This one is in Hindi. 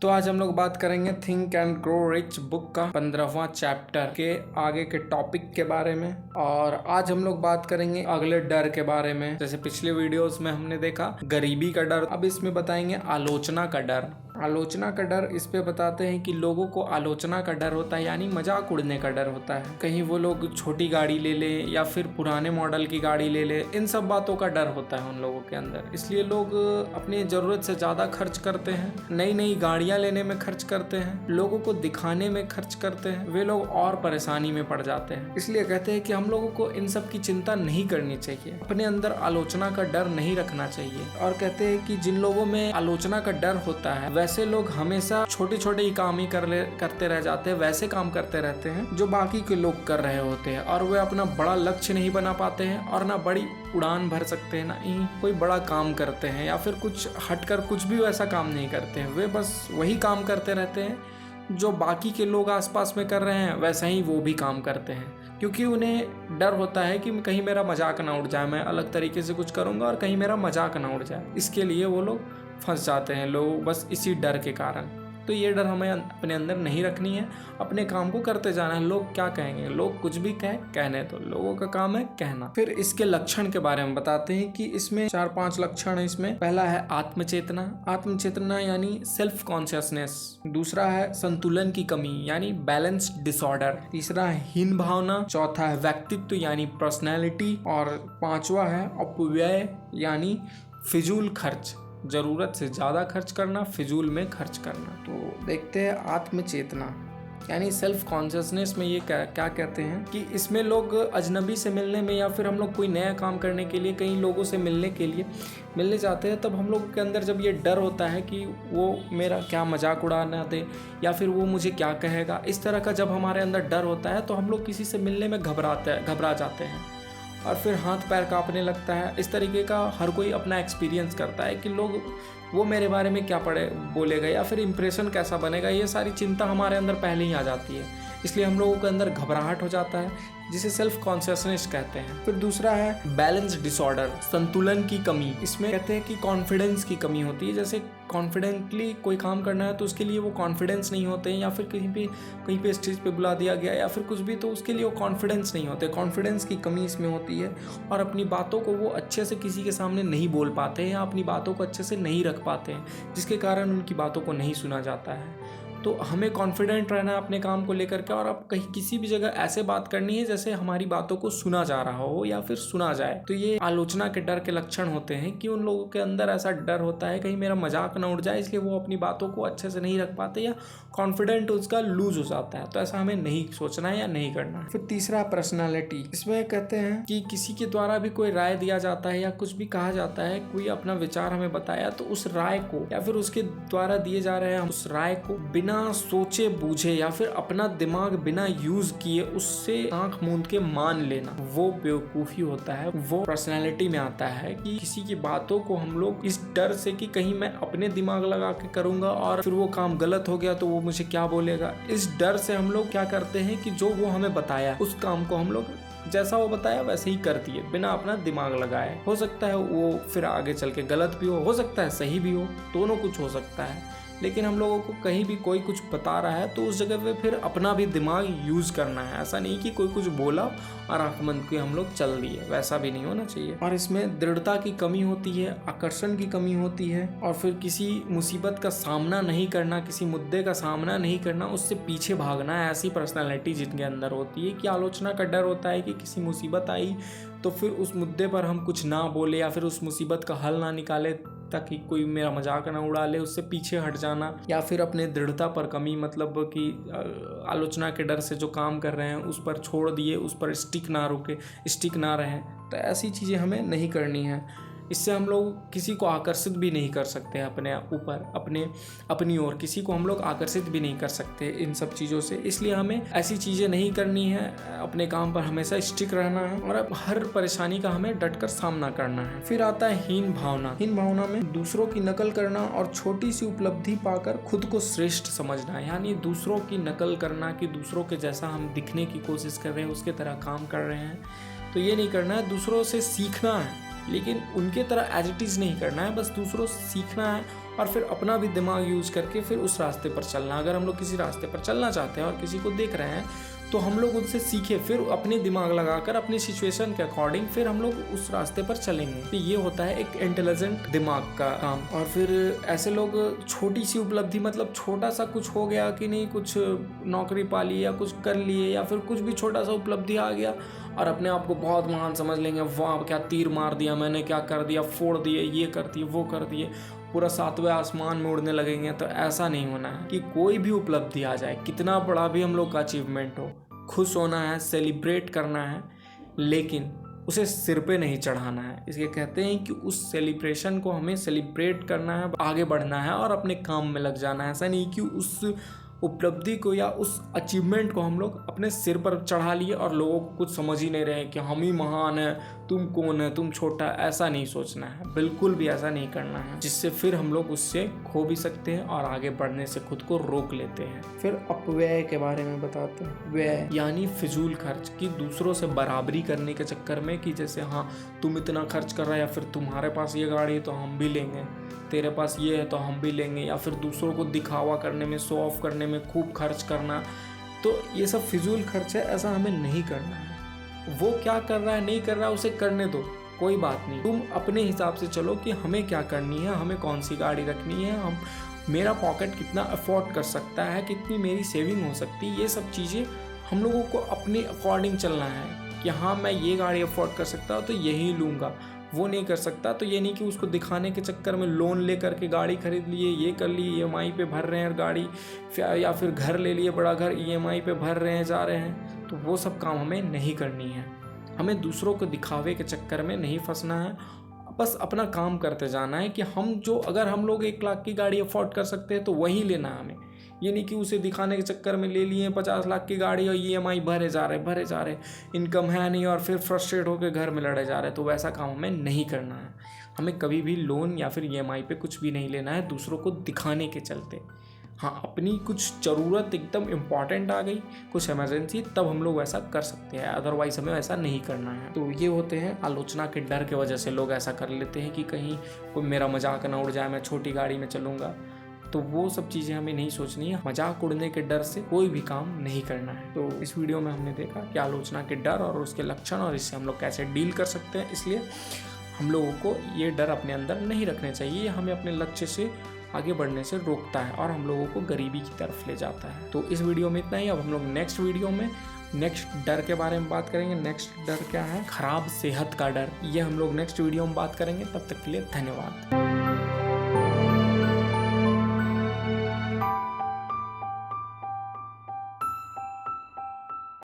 तो आज हम लोग बात करेंगे think and grow rich book का 15वां चैप्टर के आगे के टॉपिक के बारे में। और आज हम लोग बात करेंगे अगले डर के बारे में। जैसे पिछले वीडियोस में हमने देखा गरीबी का डर, अब इसमें बताएंगे आलोचना का डर। आलोचना का डर इस पे बताते हैं कि लोगों को आलोचना का डर होता है, यानी मजाक उड़ने का डर होता है। कहीं वो लोग छोटी गाड़ी ले ले या फिर पुराने मॉडल की गाड़ी ले ले, इन सब बातों का डर होता है उन लोगों के अंदर। इसलिए लोग अपनी जरूरत से ज्यादा खर्च करते हैं, नई नई गाड़ियां लेने में खर्च करते हैं, लोगों को दिखाने में खर्च करते हैं। वे लोग और परेशानी में पड़ जाते हैं। इसलिए कहते हैं कि हम लोगों को इन सब की चिंता नहीं करनी चाहिए, अपने अंदर आलोचना का डर नहीं रखना चाहिए। और कहते हैं कि जिन लोगों में आलोचना का डर होता है वैसे लोग हमेशा छोटे छोटे ही काम ही करते रह जाते हैं, वैसे काम करते रहते हैं जो बाकी के लोग कर रहे होते हैं। और वे अपना बड़ा लक्ष्य नहीं बना पाते हैं और ना बड़ी उड़ान भर सकते हैं, ना ही कोई बड़ा काम करते हैं या फिर कुछ हटकर कुछ भी वैसा काम नहीं करते हैं। वे बस वही काम करते रहते हैं जो बाकी के लोग आसपास में कर रहे हैं, वैसा ही वो भी काम करते हैं। क्योंकि उन्हें डर होता है कि कहीं मेरा मजाक ना उड़ जाए, मैं अलग तरीके से कुछ करूंगा और कहीं मेरा मजाक ना उड़ जाए। इसके लिए वो लोग फंस जाते हैं, लोग बस इसी डर के कारण। तो ये डर हमें अपने अंदर नहीं रखनी है, अपने काम को करते जाना है। लोग क्या कहेंगे, लोग कुछ भी कहने तो लोगों का काम है कहना। फिर इसके लक्षण के बारे में बताते हैं कि इसमें 4-5 लक्षण है। इसमें पहला है आत्मचेतना। आत्मचेतना यानी सेल्फ कॉन्शियसनेस। दूसरा है संतुलन की कमी यानी बैलेंस डिसऑर्डर। तीसरा है हीन भावना। चौथा है व्यक्तित्व यानी पर्सनैलिटी। और पांचवा है अपव्यय यानी फिजूल खर्च, जरूरत से ज्यादा खर्च करना, फिजूल में खर्च करना। तो देखते हैं आत्मचेतना यानी सेल्फ कॉन्शियसनेस में ये क्या कहते हैं कि इसमें लोग अजनबी से मिलने में या फिर हम लोग कोई नया काम करने के लिए कई लोगों से मिलने जाते हैं, तब हम लोगों के अंदर जब ये डर होता है कि वो मेरा क्या मजाक उड़ाना दे या फिर वो मुझे क्या कहेगा, इस तरह का जब हमारे अंदर डर होता है तो हम लोग किसी से मिलने में घबरा जाते हैं और फिर हाथ पैर कांपने लगता है। इस तरीके का हर कोई अपना एक्सपीरियंस करता है कि लोग वो मेरे बारे में क्या बोलेगा या फिर इम्प्रेशन कैसा बनेगा, ये सारी चिंता हमारे अंदर पहले ही आ जाती है। इसलिए हम लोगों के अंदर घबराहट हो जाता है, जिसे सेल्फ कॉन्शियसनेस कहते हैं। फिर दूसरा है बैलेंस डिसऑर्डर, संतुलन की कमी। इसमें कहते हैं कि कॉन्फिडेंस की कमी होती है। जैसे कॉन्फिडेंटली कोई काम करना है तो उसके लिए वो कॉन्फिडेंस नहीं होते हैं, या फिर कहीं पे स्टेज पे बुला दिया गया या फिर कुछ भी, तो उसके लिए वो कॉन्फिडेंस नहीं होते। कॉन्फिडेंस की कमी इसमें होती है और अपनी बातों को वो अच्छे से किसी के सामने नहीं बोल पाते हैं या अपनी बातों को अच्छे से नहीं रख पाते हैं, जिसके कारण उनकी बातों को नहीं सुना जाता है। तो हमें कॉन्फिडेंट रहना है अपने काम को लेकर के, और अब कहीं किसी भी जगह ऐसे बात करनी है जैसे हमारी बातों को सुना जा रहा हो या फिर सुना जाए। तो ये आलोचना के डर के लक्षण होते हैं कि उन लोगों के अंदर ऐसा डर होता है कहीं मेरा मजाक ना उड़ जाए, इसलिए वो अपनी बातों को अच्छे से नहीं रख पाते या कॉन्फिडेंट उसका लूज हो जाता है। तो ऐसा हमें नहीं सोचना है या नहीं करना। फिर तीसरा पर्सनैलिटी। इसमें कहते हैं कि किसी के द्वारा भी कोई राय दिया जाता है या कुछ भी कहा जाता है, कोई अपना विचार हमें बताया, तो उस राय को या फिर उसके द्वारा दिए जा रहे हैं उस राय को बिना सोचे बूझे या फिर अपना दिमाग बिना यूज किए उससे आंख मूंद के मान लेना, वो बेवकूफी होता है। वो पर्सनैलिटी में आता है कि किसी की बातों को हम लोग इस डर से कि कहीं मैं अपने दिमाग लगा के करूंगा और फिर वो काम गलत हो गया तो वो मुझे क्या बोलेगा, इस डर से हम लोग क्या करते हैं कि जो वो हमें बताया उस काम को हम लोग जैसा वो बताया वैसे ही कर दिए बिना अपना दिमाग लगाए। हो सकता है वो फिर आगे चल के गलत भी हो सकता है सही भी हो, दोनों कुछ हो सकता है। लेकिन हम लोगों को कहीं भी कोई कुछ बता रहा है तो उस जगह पे फिर अपना भी दिमाग यूज करना है। ऐसा नहीं कि कोई कुछ बोला और आंख बंद के हम लोग चल दिए, वैसा भी नहीं होना चाहिए। और इसमें दृढ़ता की कमी होती है, आकर्षण की कमी होती है, और फिर किसी मुसीबत का सामना नहीं करना, किसी मुद्दे का सामना नहीं करना, उससे पीछे भागना है। ऐसी पर्सनैलिटी जिनके अंदर होती है कि आलोचना का डर होता है कि किसी मुसीबत आई तो फिर उस मुद्दे पर हम कुछ ना बोले या फिर उस मुसीबत का हल ना निकाले ताकि कोई मेरा मजाक ना उड़ा ले, उससे पीछे हट जाना। या फिर अपने दृढ़ता पर कमी, मतलब कि आलोचना के डर से जो काम कर रहे हैं उस पर छोड़ दिए, उस पर स्टिक ना रहें। तो ऐसी चीज़ें हमें नहीं करनी है। इससे हम लोग किसी को आकर्षित भी नहीं कर सकते अपने ऊपर, अपनी ओर किसी को हम लोग आकर्षित भी नहीं कर सकते इन सब चीज़ों से। इसलिए हमें ऐसी चीज़ें नहीं करनी है, अपने काम पर हमेशा स्टिक रहना है और अब हर परेशानी का हमें डटकर सामना करना है। फिर आता है हीन भावना। हीन भावना में दूसरों की नकल करना और छोटी सी उपलब्धि पाकर खुद को श्रेष्ठ समझना, यानी दूसरों की नकल करना कि दूसरों के जैसा हम दिखने की कोशिश कर रहे हैं, उसके तरह काम कर रहे हैं। तो ये नहीं करना है, दूसरों से सीखना है लेकिन उनके तरह एज इट इज़ नहीं करना है, बस दूसरों से सीखना है और फिर अपना भी दिमाग यूज़ करके फिर उस रास्ते पर चलना। अगर हम लोग किसी रास्ते पर चलना चाहते हैं और किसी को देख रहे हैं तो हम लोग उनसे सीखे, फिर अपने दिमाग लगाकर अपनी सिचुएशन के अकॉर्डिंग फिर हम लोग उस रास्ते पर चलेंगे। तो ये होता है एक इंटेलिजेंट दिमाग का काम। और फिर ऐसे लोग छोटी सी उपलब्धि, मतलब छोटा सा कुछ हो गया कि नहीं, कुछ नौकरी पा ली या कुछ कर लिए या फिर कुछ भी छोटा सा उपलब्धि आ गया और अपने आप को बहुत महान समझ लेंगे। वाह क्या तीर मार दिया मैंने, क्या कर दिया, फोड़ दिए, ये कर दिए, वो कर दिए, पूरा 7वें आसमान में उड़ने लगेंगे। तो ऐसा नहीं होना है कि कोई भी उपलब्धि आ जाए, कितना बड़ा भी हम लोग का अचीवमेंट हो, खुश होना है, सेलिब्रेट करना है, लेकिन उसे सिर पे नहीं चढ़ाना है। इसलिए कहते हैं कि उस सेलिब्रेशन को हमें सेलिब्रेट करना है, आगे बढ़ना है और अपने काम में लग जाना है। ऐसा नहीं कि उस उपलब्धि को या उस अचीवमेंट को हम लोग अपने सिर पर चढ़ा लिए और लोगों को कुछ समझ ही नहीं रहे कि हम ही महान है, तुम कौन है, तुम छोटा। ऐसा नहीं सोचना है, बिल्कुल भी ऐसा नहीं करना है, जिससे फिर हम लोग उससे खो भी सकते हैं और आगे बढ़ने से खुद को रोक लेते हैं। फिर अपव्यय के बारे में बताते हैं। व्यय यानी फिजूल खर्च, की दूसरों से बराबरी करने के चक्कर में कि जैसे हाँ तुम इतना खर्च कर रहा है या फिर तुम्हारे पास ये गाड़ी है तो हम भी लेंगे, तेरे पास ये है तो हम भी लेंगे, या फिर दूसरों को दिखावा करने में, शो ऑफ करने में खूब खर्च करना। तो ये सब फिजूल खर्च है, ऐसा हमें नहीं करना है। वो क्या कर रहा है नहीं कर रहा है उसे करने दो, कोई बात नहीं। तुम अपने हिसाब से चलो कि हमें क्या करनी है, हमें कौन सी गाड़ी रखनी है, हम मेरा पॉकेट कितना अफोर्ड कर सकता है, कितनी मेरी सेविंग हो सकती है। ये सब चीज़ें हम लोगों को अपने अकॉर्डिंग चलना है कि हाँ मैं ये गाड़ी अफोर्ड कर सकता हूँ तो यही लूँगा, वो नहीं कर सकता तो ये नहीं कि उसको दिखाने के चक्कर में लोन ले करके गाड़ी खरीद लिए, ये कर लिए, EMI पे भर रहे हैं गाड़ी, या फिर घर ले लिए बड़ा घर, EMI पे भर रहे हैं, जा रहे हैं। तो वो सब काम हमें नहीं करनी है। हमें दूसरों को दिखावे के चक्कर में नहीं फंसना है, बस अपना काम करते जाना है कि हम जो, अगर हम लोग 1 लाख की गाड़ी अफोर्ड कर सकते हैं तो वही लेना है हमें। ये नहीं कि उसे दिखाने के चक्कर में ले लिए 50 लाख की गाड़ी और EMI भरे जा रहे, इनकम है नहीं और फिर फ्रस्ट्रेट होकर घर में लड़े जा रहे। तो वैसा काम हमें नहीं करना है। हमें कभी भी लोन या फिर EMI पे कुछ भी नहीं लेना है दूसरों को दिखाने के चलते। हाँ अपनी कुछ ज़रूरत एकदम इम्पॉर्टेंट आ गई, कुछ इमरजेंसी, तब हम लोग वैसा कर सकते हैं, अदरवाइज हमें वैसा नहीं करना है। तो ये होते हैं आलोचना के डर के वजह से लोग ऐसा कर लेते हैं कि कहीं कोई मेरा मजाक ना उड़ जाए, मैं छोटी गाड़ी में चलूँगा। तो वो सब चीज़ें हमें नहीं सोचनी है। मजाक उड़ने के डर से कोई भी काम नहीं करना है। तो इस वीडियो में हमने देखा कि आलोचना के डर और उसके लक्षण और इससे हम लोग कैसे डील कर सकते हैं। इसलिए हम लोगों को ये डर अपने अंदर नहीं रखने चाहिए, हमें अपने लक्ष्य से आगे बढ़ने से रोकता है और हम लोगों को गरीबी की तरफ ले जाता है। तो इस वीडियो में इतना ही। अब हम लोग नेक्स्ट वीडियो में नेक्स्ट डर के बारे में बात करेंगे। नेक्स्ट डर क्या है? खराब सेहत का डर। ये हम लोग नेक्स्ट वीडियो में बात करेंगे। तब तक के लिए धन्यवाद।